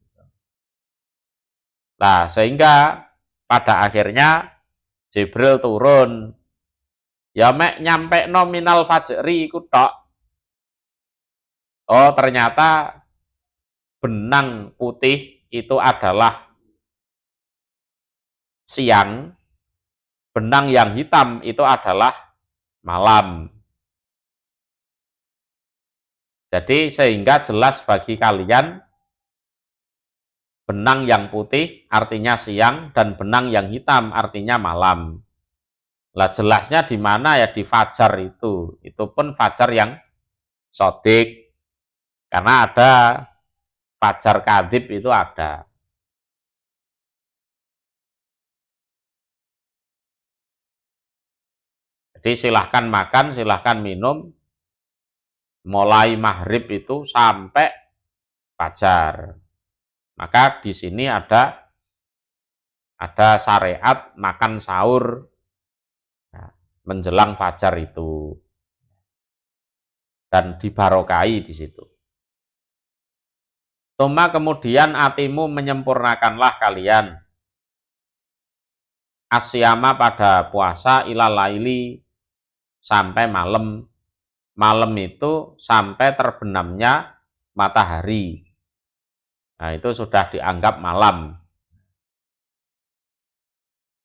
Nah, sehingga pada akhirnya Jibril turun. Ya mek nyampe nominal fajri iku tok. Oh, ternyata benang putih itu adalah siang, benang yang hitam itu adalah malam. Jadi sehingga jelas bagi kalian benang yang putih artinya siang dan benang yang hitam artinya malam. Lah jelasnya di mana ya, di fajar itu. Itu pun fajar yang sodik. Karena ada fajar kadhib, itu ada. Jadi silahkan makan, silahkan minum, mulai maghrib itu sampai fajar. Maka di sini ada syariat makan sahur menjelang fajar itu, dan dibarokai di situ. Tuma kemudian atimu menyempurnakanlah kalian asyama pada puasa ilal laili sampai malam. Malam itu sampai terbenamnya matahari. Nah, itu sudah dianggap malam.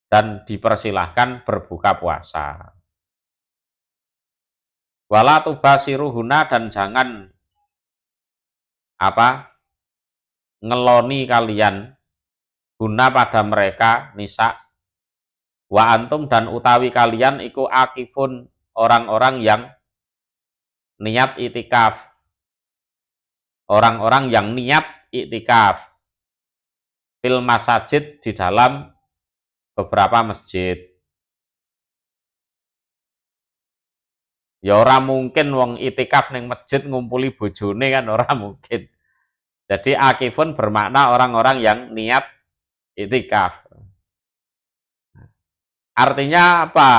Dan dipersilahkan berbuka puasa. Wala tubasiruhuna, dan jangan ngeloni kalian guna pada mereka nisa. Wa antum, dan utawi kalian iku akifun, orang-orang yang niat itikaf. Orang-orang yang niat itikaf fil masajid, di dalam beberapa masjid. Ya ora mungkin wong itikaf ning masjid ngumpuli bojone, kan ora mungkin. Jadi akifun bermakna orang-orang yang niat itikaf. Artinya apa?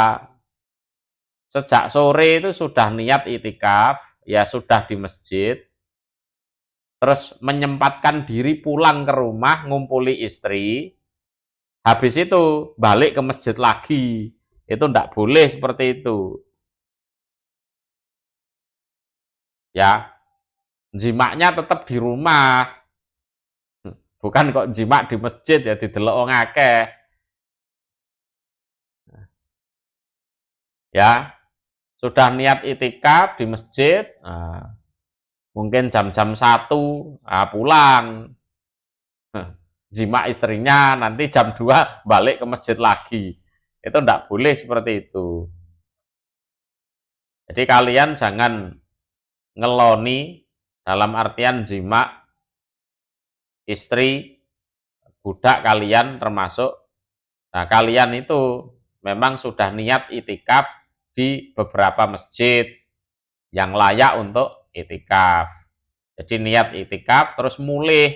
Sejak sore itu sudah niat itikaf, ya sudah di masjid, terus menyempatkan diri pulang ke rumah, ngumpuli istri, habis itu balik ke masjid lagi. Itu tidak boleh seperti itu. Ya, jimaknya tetap di rumah. Bukan kok jimak di masjid ya didelok wong akeh. Ya, sudah niat itikaf di masjid, nah, mungkin jam-jam 1 pulang. Jima istrinya, nanti jam 2 balik ke masjid lagi. Itu tidak boleh seperti itu. Jadi kalian jangan ngeloni dalam artian jima istri, budak kalian termasuk. Nah, kalian itu memang sudah niat itikaf di beberapa masjid yang layak untuk itikaf. Jadi niat itikaf terus mulih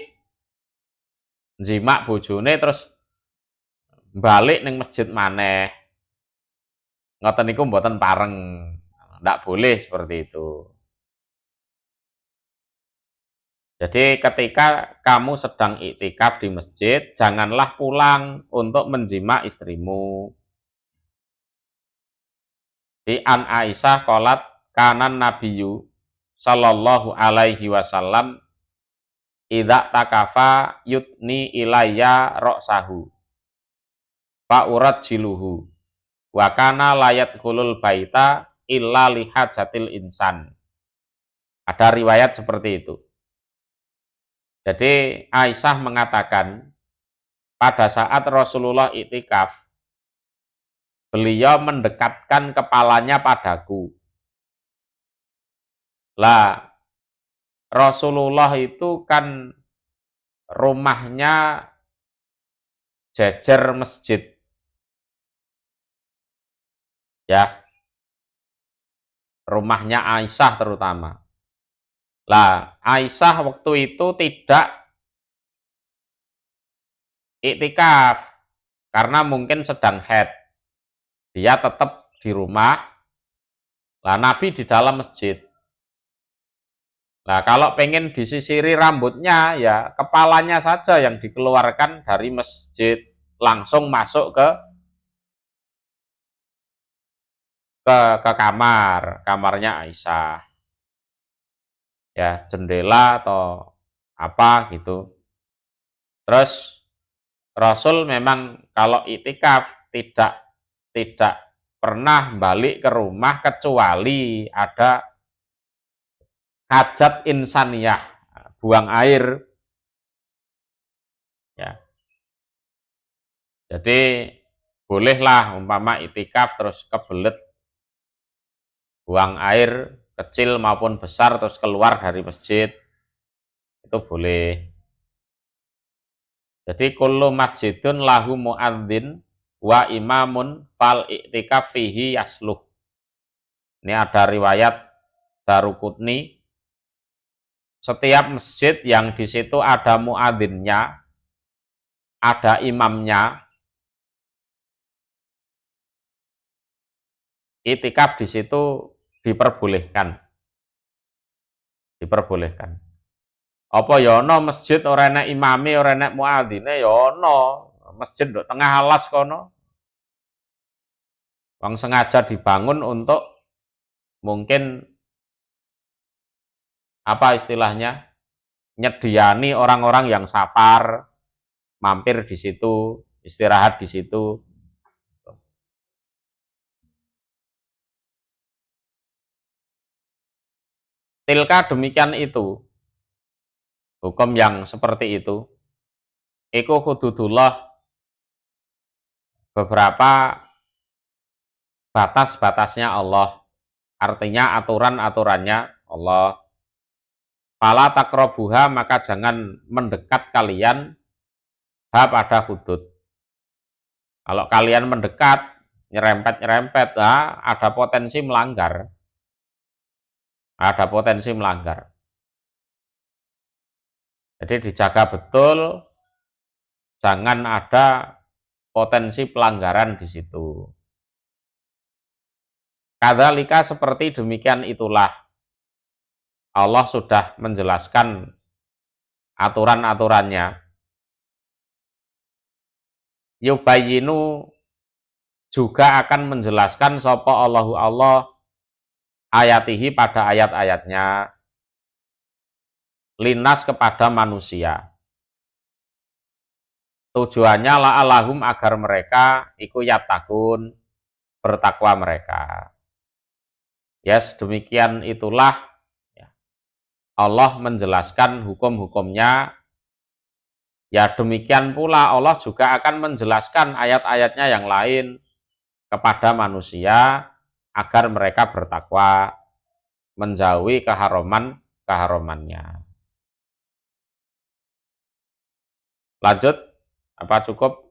jimak bojone terus balik ning masjid maneh. Ngoten niku mboten pareng. Ndak boleh seperti itu. Jadi ketika kamu sedang iktikaf di masjid, janganlah pulang untuk menjima istrimu. Di An Aisyah qalat kanan nabiyyu sallallahu alaihi wasallam idza takafa yutni ilayya ra'sahu fa urajjiluhu wa kana layat kulul baita illa lihajatil insan. Ada riwayat seperti itu. Jadi Aisyah mengatakan pada saat Rasulullah iktikaf, beliau mendekatkan kepalanya padaku. Lah, Rasulullah itu kan rumahnya jejer masjid. Ya, rumahnya Aisyah terutama. Lah, Aisyah waktu itu tidak iktikaf karena mungkin sedang haid. Dia tetap di rumah. Lah, Nabi di dalam masjid. Nah, kalau pengen disisiri rambutnya, ya kepalanya saja yang dikeluarkan dari masjid, langsung masuk ke kamarnya Aisyah. Ya, jendela atau apa gitu. Terus Rasul memang kalau itikaf tidak pernah balik ke rumah kecuali ada hajat insaniyah, buang air. Ya. Jadi bolehlah umpama itikaf terus kebelet buang air kecil maupun besar terus keluar dari masjid. Itu boleh. Jadi kullu masjidun lahu muadzin wa imamun fal iktikaf fihi yasluh. Ini ada riwayat Daruqutni. Setiap masjid yang di situ ada muadzinnya, ada imamnya, iktikaf di situ diperbolehkan. Diperbolehkan. Apa ya ana masjid ora enek imame, ora enek muadzine ya ana. Masjid nduk tengah alas kono. Wong sengaja dibangun untuk mungkin apa istilahnya? Nyediani orang-orang yang safar mampir di situ, istirahat di situ. Tilka demikian itu. Hukum yang seperti itu. Iku hududullah, beberapa batas-batasnya Allah. Artinya aturan-aturannya Allah. Fala takrobuha, maka jangan mendekat kalian pada hudud. Kalau kalian mendekat, nyerempet-nyerempet, ada potensi melanggar. Ada potensi melanggar. Jadi dijaga betul, jangan ada potensi pelanggaran di situ. Kadzalika seperti demikian itulah Allah sudah menjelaskan aturan-aturannya. Yubayyinu juga akan menjelaskan sapa Allahu Allah ayatihi pada ayat-ayatnya linas kepada manusia. Tujuannya la'alahum agar mereka iku yattaqun, bertakwa mereka. Ya, demikian itulah ya, Allah menjelaskan hukum-hukumnya. Ya, demikian pula Allah juga akan menjelaskan ayat-ayatnya yang lain kepada manusia agar mereka bertakwa, menjauhi keharumannya. Lanjut, apa cukup?